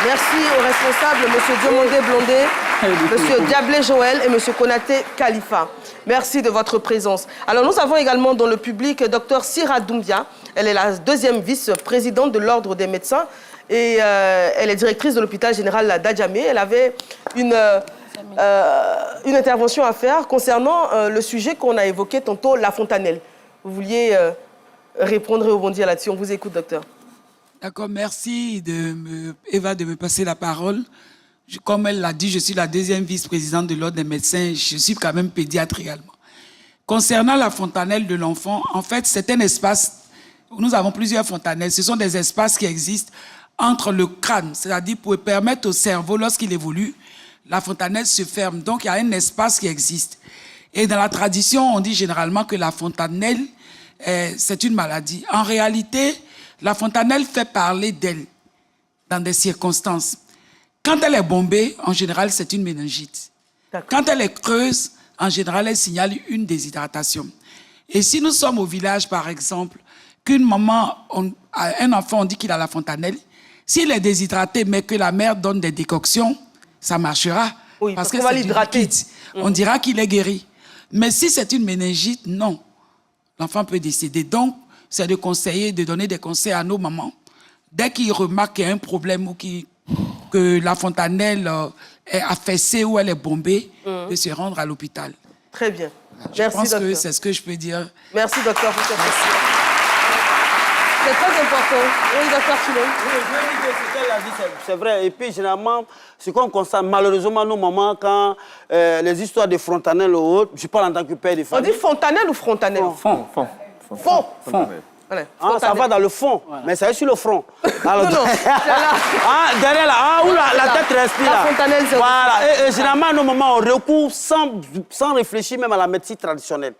Merci aux responsables M. Diomondé Blondé, M. Diablé Joël et M. Konaté Khalifa. Merci de votre présence. Alors nous avons également dans le public Dr Sira Doumbia. Elle est la deuxième vice-présidente de l'ordre des médecins. Et elle est directrice de l'hôpital général d'Adjamé. Elle avait une intervention à faire concernant le sujet qu'on a évoqué tantôt, la fontanelle. Vous vouliez répondre et rebondir là-dessus. On vous écoute, docteur. D'accord, merci Eva de me passer la parole. Comme elle l'a dit, je suis la deuxième vice-présidente de l'ordre des médecins. Je suis quand même pédiatre également. Concernant la fontanelle de l'enfant, en fait, c'est un espace. Nous avons plusieurs fontanelles. Ce sont des espaces qui existent entre le crâne, c'est-à-dire pour permettre au cerveau, lorsqu'il évolue, la fontanelle se ferme. Donc, il y a un espace qui existe. Et dans la tradition, on dit généralement que la fontanelle, c'est une maladie. En réalité, la fontanelle fait parler d'elle dans des circonstances. Quand elle est bombée, en général, c'est une méningite. Quand elle est creuse, en général, elle signale une déshydratation. Et si nous sommes au village, par exemple, qu'une maman, un enfant, on dit qu'il a la fontanelle, s'il est déshydraté, mais que la mère donne des décoctions, ça marchera. Oui, parce que qu'on va c'est du l'hydrater. liquide. On dira qu'il est guéri. Mais si c'est une méningite, non. L'enfant peut décéder. Donc, c'est de conseiller, de donner des conseils à nos mamans. Dès qu'ils remarquent qu'il y a un problème ou que la fontanelle est affaissée ou elle est bombée, de se rendre à l'hôpital. Très bien. Je Merci, pense docteur. que c'est ce que je peux dire. Merci, docteur, pour cette question. C'est très important. Oui, docteur Chilon. C'est vrai. Et puis, généralement, ce qu'on constate, malheureusement, nos mamans, quand les histoires de fontanelle ou autres, je parle en tant que père de famille. On dit fontanelle ou frontanelle? Fond. Voilà. Ah, ça va dans le fond, mais ça est sur le front. Alors, Non, derrière là, où la tête respire. La là. fontanelle, c'est Voilà. Et généralement, nos mamans, on recourt sans réfléchir même à la médecine traditionnelle.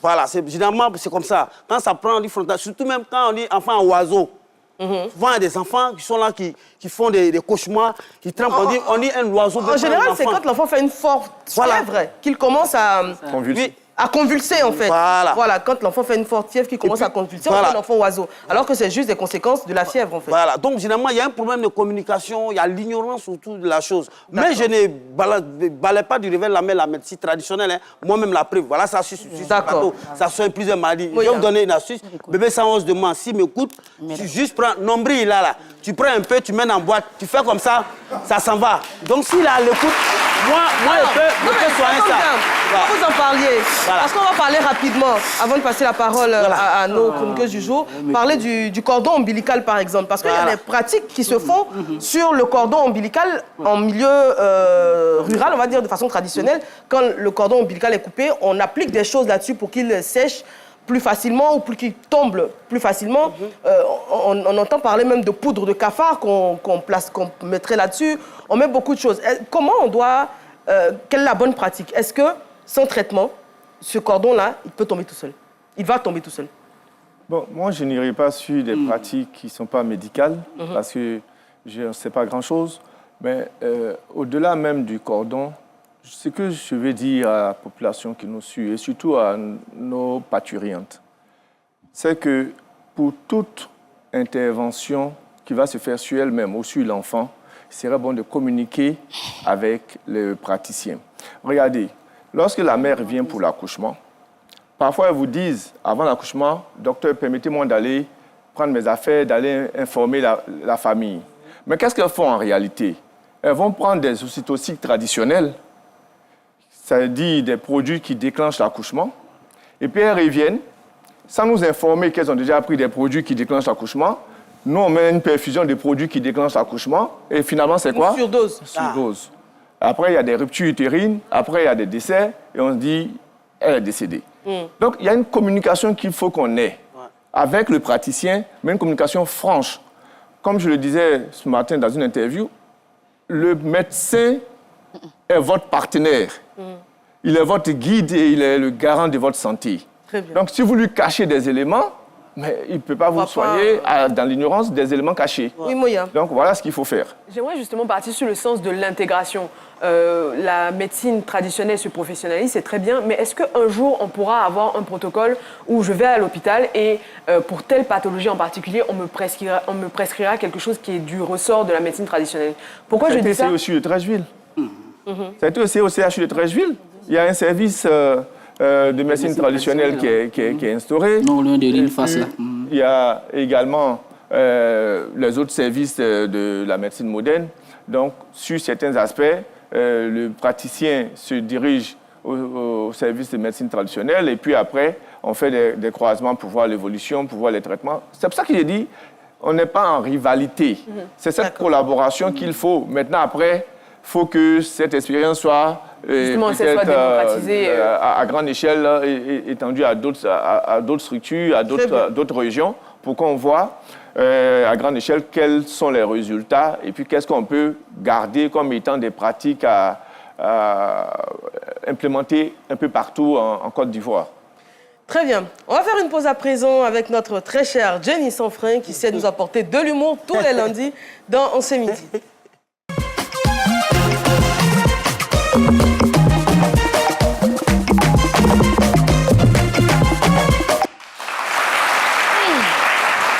Voilà, généralement, c'est comme ça. Quand ça prend du frontal, surtout même quand on dit enfant oiseau. Souvent, il y a des enfants qui sont là, qui font des cauchemars, qui tremblent. On dit un oiseau. En général, c'est quand l'enfant fait une forte fièvre qu'il commence à convulser, en fait. Voilà, quand l'enfant fait une forte fièvre qu'il commence à convulser, on fait l'enfant oiseau. Alors que c'est juste des conséquences de la fièvre, en fait. Voilà, donc généralement, il y a un problème de communication, il y a l'ignorance autour de la chose. Mais je ne balaye pas du réveil la médecine traditionnelle. Hein. Moi-même, la preuve. Voilà, ça suit sur ce plateau. Ça soigne plusieurs maladies. Je vais vous donner une astuce. Bébé 111 de moi, s'il m'écoute, tu juste prends nombril là. Tu prends un peu, tu mets en boîte, tu fais comme ça, ça s'en va. Donc s'il a l'écoute, moi je peux soigner ça. Vous en parliez. Voilà. Parce qu'on va parler rapidement, avant de passer la parole à nos chroniqueuses du jour, parler du cordon ombilical par exemple. Parce qu'il y a des pratiques qui se font sur le cordon ombilical en milieu rural, on va dire de façon traditionnelle. Quand le cordon ombilical est coupé, on applique des choses là-dessus pour qu'il sèche plus facilement ou pour qu'il tombe plus facilement. On entend parler même de poudre de cafard qu'on mettrait là-dessus. On met beaucoup de choses. Comment on doit... quelle est la bonne pratique? Est-ce que, sans traitement, ce cordon-là, il peut tomber tout seul? Il va tomber tout seul? Bon, moi, je n'irai pas sur des pratiques qui ne sont pas médicales, parce que je ne sais pas grand-chose. Mais au-delà même du cordon, ce que je veux dire à la population qui nous suit, et surtout à nos parturientes, c'est que pour toute intervention qui va se faire sur elle-même ou sur l'enfant, il serait bon de communiquer avec le praticien. Regardez, lorsque la mère vient pour l'accouchement, parfois elles vous disent, avant l'accouchement, docteur, permettez-moi d'aller prendre mes affaires, d'aller informer la famille. Mais qu'est-ce qu'elles font en réalité? Elles vont prendre des ocytocides traditionnels, c'est-à-dire des produits qui déclenchent l'accouchement, et puis elles reviennent, sans nous informer qu'elles ont déjà pris des produits qui déclenchent l'accouchement. Nous, on met une perfusion de produits qui déclenchent l'accouchement, et finalement, c'est quoi? Une surdose. Surdose. Après, il y a des ruptures utérines, après, il y a des décès, et on se dit, elle est décédée. Donc, il y a une communication qu'il faut qu'on ait avec le praticien, mais une communication franche. Comme je le disais ce matin dans une interview, le médecin est votre partenaire. Il est votre guide et il est le garant de votre santé. Très bien. Donc, si vous lui cachez des éléments, mais il ne peut pas vous soigner dans l'ignorance des éléments cachés. Oui, Moya. Donc, voilà ce qu'il faut faire. J'aimerais justement partir sur le sens de l'intégration. La médecine traditionnelle se professionnalise, c'est très bien, mais est-ce qu'un jour, on pourra avoir un protocole où je vais à l'hôpital et pour telle pathologie en particulier, on me prescrira quelque chose qui est du ressort de la médecine traditionnelle? Pourquoi je dis ça? C'est aussi de Trècheville. Ça a été aussi au CHU de Trècheville. Il y a un service de médecine traditionnelle qui est instauré. Non, l'un de l'île face là. Il y a également les autres services de la médecine moderne. Donc, sur certains aspects, le praticien se dirige au service de médecine traditionnelle et puis après, on fait des croisements pour voir l'évolution, pour voir les traitements. C'est pour ça que j'ai dit, on n'est pas en rivalité. C'est cette collaboration qu'il faut. Maintenant, après, il faut que cette expérience soit démocratisée à grande échelle, étendue à d'autres structures, à d'autres régions, pour qu'on voit à grande échelle quels sont les résultats et puis qu'est-ce qu'on peut garder comme étant des pratiques à implémenter un peu partout en Côte d'Ivoire. Très bien. On va faire une pause à présent avec notre très chère Jenny Sanfrin qui sait nous apporter de l'humour tous les lundis dans On sait midi.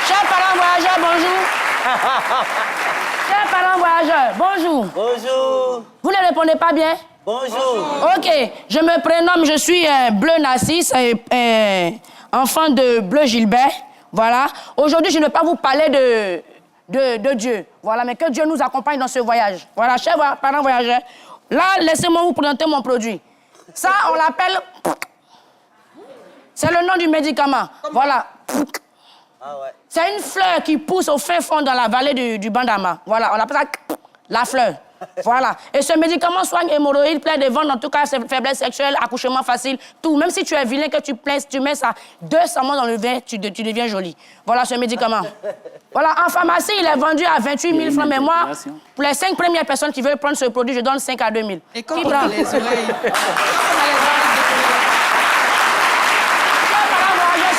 Chers parents voyageurs, bonjour. Bonjour. Vous ne répondez pas bien? Bonjour. Ok, je me prénomme, je suis Bleu Narcisse, enfant de Bleu Gilbert. Voilà. Aujourd'hui, je ne vais pas vous parler de Dieu. Voilà, mais que Dieu nous accompagne dans ce voyage. Voilà, chers parents voyageurs, là, laissez-moi vous présenter mon produit. Ça, on l'appelle... C'est le nom du médicament. Voilà. Ah ouais. C'est une fleur qui pousse au fin fond dans la vallée du Bandama. Voilà, on appelle ça la fleur. Voilà. Et ce médicament soigne hémorroïdes, plaie de ventre, en tout cas, faiblesse sexuelle, accouchement facile, tout. Même si tu es vilain, que tu mets ça 200 mois dans le vin, tu deviens jolie. Voilà ce médicament. Voilà, en pharmacie, il est vendu à 28 000 francs. Mais moi, pour les 5 premières personnes qui veulent prendre ce produit, je donne 5 à 2 000. Et quand on a les oreilles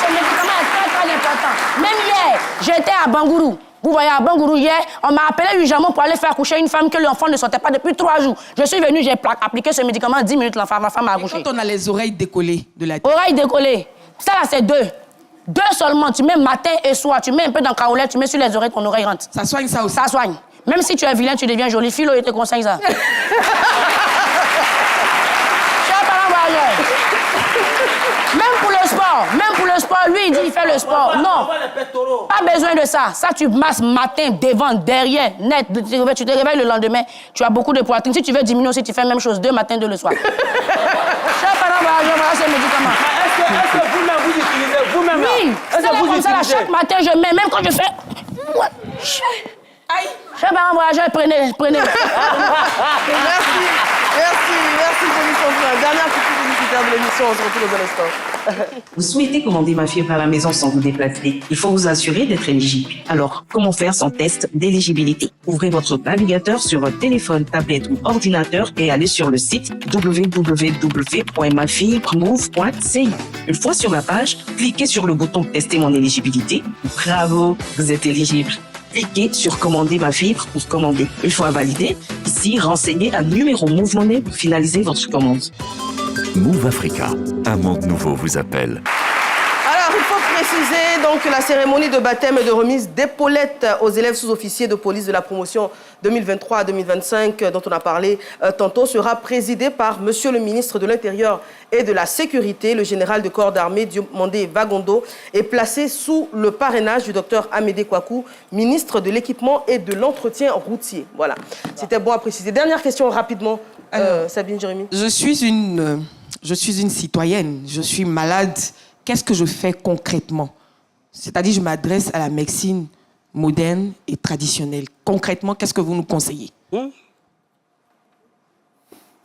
Ce médicament est très, très important. Même hier, j'étais à Bangourou. Vous voyez, à Bangourou, hier, on m'a appelé urgemment pour aller faire accoucher une femme que l'enfant ne sortait pas depuis 3 jours. Je suis venue, j'ai appliqué ce médicament, 10 minutes, la femme a accouché. Quand on a les oreilles décollées de la tête. Oreilles décollées. Ça, là, c'est 2. 2 seulement. Tu mets matin et soir. Tu mets un peu dans caoulette, tu mets sur les oreilles, ton oreille rentre. Ça soigne ça aussi? Ça soigne. Même si tu es vilain, tu deviens jolie. Philo, il te conseille ça. Chers parents voyageurs. Même pour le sport, lui, il dit il fait le sport. Non, pas besoin de ça. Ça, tu masses matin, devant, derrière, net. Tu te réveilles le lendemain, tu as beaucoup de poitrine. Si tu veux diminuer aussi, tu fais la même chose, 2 matins, 2 le soir. Chers parents voyageurs, voilà ce médicament. Est-ce que vous-même, vous utilisez vous-même? Oui, c'est comme ça, là, chaque matin, je mets, même quand je fais... Aïe. Chers parents voyageurs, prenez. Merci, Jenny Sanfrin. Dernière petite publicitaire de l'émission, on se retrouve dans un instant. Vous souhaitez commander ma fibre à la maison sans vous déplacer? Il faut vous assurer d'être éligible. Alors, comment faire son test d'éligibilité? Ouvrez votre navigateur sur votre téléphone, tablette ou ordinateur et allez sur le site www.mafibremove.ci. Une fois sur la page, cliquez sur le bouton Tester mon éligibilité. Bravo, vous êtes éligible. Cliquez sur Commander ma fibre pour commander. Une fois validé, ici, renseignez un numéro Move Money pour finaliser votre commande. Move Africa, un monde nouveau vous appelle. Alors, il faut préciser donc la cérémonie de baptême et de remise d'épaulettes aux élèves sous-officiers de police de la promotion 2023 à 2025, dont on a parlé tantôt, sera présidée par Monsieur le ministre de l'Intérieur et de la Sécurité, le général de corps d'armée Diomandé Vagondo, et placée sous le parrainage du docteur Amédée Kouakou, ministre de l'Équipement et de l'Entretien routier. Voilà, c'était bon à préciser. Dernière question rapidement, Sabine Jérémy. Je suis une citoyenne, je suis malade. Qu'est-ce que je fais concrètement? C'est-à-dire, je m'adresse à la médecine moderne et traditionnelle. Concrètement, qu'est-ce que vous nous conseillez? Il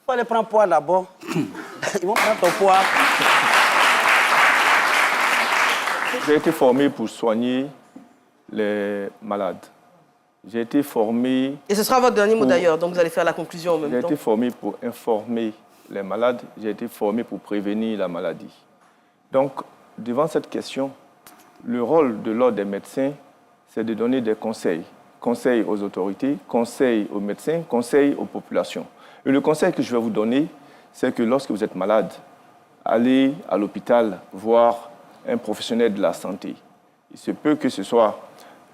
faut aller prendre poids d'abord. Ils vont prendre ton poids. J'ai été formé pour soigner les malades. J'ai été formé... Et ce sera votre dernier mot d'ailleurs, donc vous allez faire la conclusion en même temps. J'ai été formé pour informer les malades. J'ai été formé pour prévenir la maladie. Donc, devant cette question, le rôle de l'ordre des médecins, c'est de donner des conseils. Conseils aux autorités, conseils aux médecins, conseils aux populations. Et le conseil que je vais vous donner, c'est que lorsque vous êtes malade, allez à l'hôpital voir un professionnel de la santé. Il se peut que ce soit,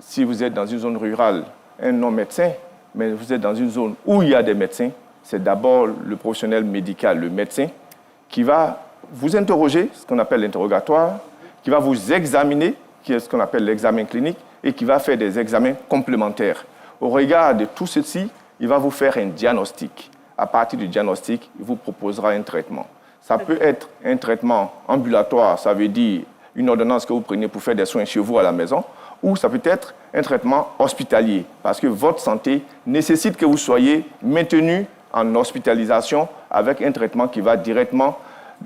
si vous êtes dans une zone rurale, un non-médecin, mais vous êtes dans une zone où il y a des médecins, c'est d'abord le professionnel médical, le médecin, qui va vous interroger, ce qu'on appelle l'interrogatoire, qui va vous examiner, qui est ce qu'on appelle l'examen clinique, et qui va faire des examens complémentaires. Au regard de tout ceci, il va vous faire un diagnostic. À partir du diagnostic, il vous proposera un traitement. Ça peut être un traitement ambulatoire, ça veut dire une ordonnance que vous prenez pour faire des soins chez vous à la maison, ou ça peut être un traitement hospitalier, parce que votre santé nécessite que vous soyez maintenu en hospitalisation avec un traitement qui va directement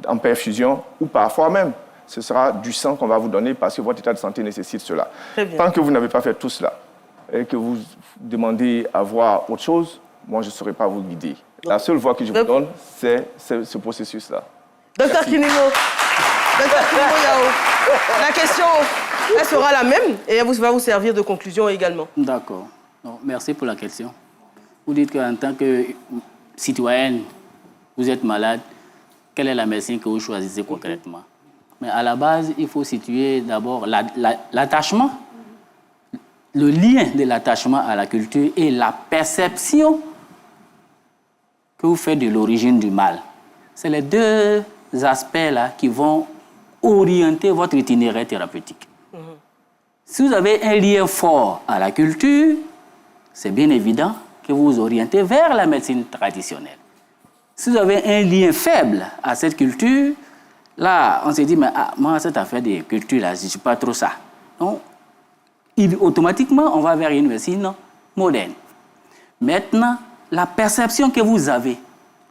en perfusion, ou parfois même, ce sera du sang qu'on va vous donner parce que votre état de santé nécessite cela. Tant que vous n'avez pas fait tout cela et que vous demandez à voir autre chose, moi, je ne saurais pas vous guider. La seule voie que je vous donne, c'est ce processus-là. Docteur Kinimo Yao, la question, elle sera la même et elle va vous servir de conclusion également. D'accord. Merci pour la question. Vous dites qu'en tant que citoyenne, vous êtes malade, quelle est la médecine que vous choisissez concrètement? Mais à la base, il faut situer d'abord l'attachement, le lien de l'attachement à la culture et la perception que vous faites de l'origine du mal. C'est les deux aspects-là qui vont orienter votre itinéraire thérapeutique. Si vous avez un lien fort à la culture, c'est bien évident que vous vous orientez vers la médecine traditionnelle. Si vous avez un lien faible à cette culture, là, on se dit, mais moi, cette affaire de culture-là, je ne suis pas trop ça. Donc, automatiquement, on va vers une médecine moderne. Maintenant, la perception que vous avez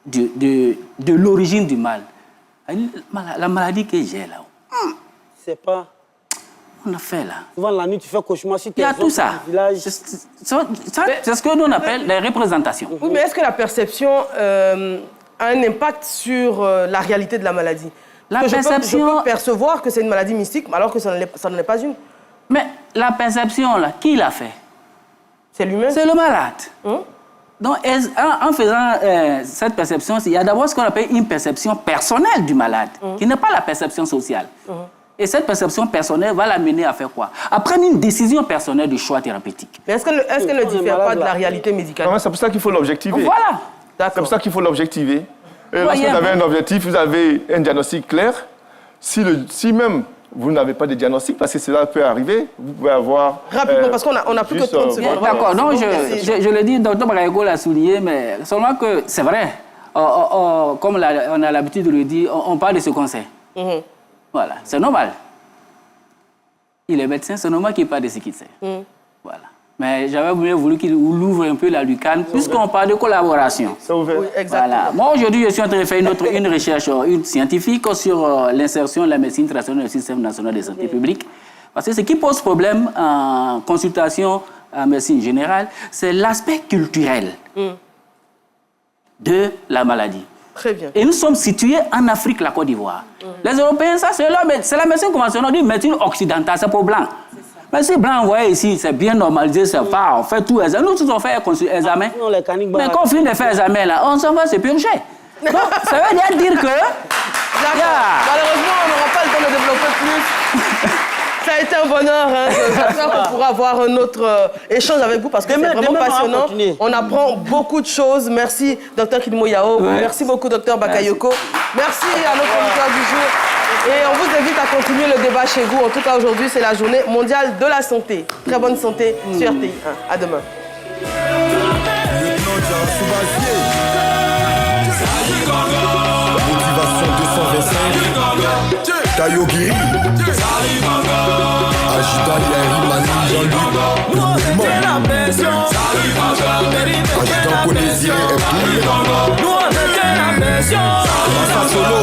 de l'origine du mal, la maladie que j'ai là, c'est pas... On a fait là. Souvent, la nuit, tu fais cauchemar sur tes... Il y a tout ça. C'est ce que nous on appelle les représentations. Oui, mais est-ce que la perception a un impact sur la réalité de la maladie? La perception... Je peux percevoir que c'est une maladie mystique, alors que ça n'en est pas une. Mais la perception, là, qui l'a fait? C'est lui-même. C'est le malade. Donc, en faisant cette perception, il y a d'abord ce qu'on appelle une perception personnelle du malade, qui n'est pas la perception sociale. Et cette perception personnelle va l'amener à faire quoi? À prendre une décision personnelle du choix thérapeutique. Mais est-ce qu'elle ne diffère pas de la réalité médicale? C'est pour ça qu'il faut l'objectiver. Voilà. C'est pour ça qu'il faut l'objectiver. Et lorsque vous avez un objectif, vous avez un diagnostic clair. Si même vous n'avez pas de diagnostic, parce que cela peut arriver, vous pouvez avoir... Rapidement, parce qu'on n'a plus que 30 secondes. D'accord, donc je le dis, Dr Barago l'a souligné, mais seulement que c'est vrai. Comme on a l'habitude de le dire, on parle de ce conseil. Voilà, c'est normal. Il est médecin, c'est normal qu'il parle de ce qu'il sait. Voilà. Mais j'avais voulu qu'il ouvre un peu la lucarne, puisqu'on parle de collaboration. C'est ouvert. Oui, exactement. Voilà. Moi, aujourd'hui, je suis en train de faire une recherche scientifique sur l'insertion de la médecine traditionnelle dans le système national de santé publique. Parce que ce qui pose problème en consultation en médecine générale, c'est l'aspect culturel de la maladie. Très bien. Et nous sommes situés en Afrique, la Côte d'Ivoire. Les Européens, ça, c'est la médecine conventionnelle, une médecine occidentale, c'est pour blanc. Mais si blanc, vous voyez ici, c'est bien normalisé, c'est pas, on fait tout examen. Nous tous, on fait examen. Mais quand on finit de faire examen, là, on s'en va se purger. Donc, ça veut dire que... Malheureusement, on n'aura pas le temps de développer plus. Ça a été un bonheur. Hein. J'espère qu'on pourra avoir un autre échange avec vous parce que c'est vraiment passionnant. On apprend beaucoup de choses. Merci, Dr Kidimo Yao. Ouais. Merci beaucoup, Dr Bakayoko. Merci à nos chroniqueurs du jour. Et on vous invite à continuer le débat chez vous. En tout cas, aujourd'hui, c'est la journée mondiale de la santé. Très bonne santé sur RTI. À demain. Motivation 225. Kayogiri. Agita Yari Manu Jean-Luc. Agitant Konésiré et Massa Solo.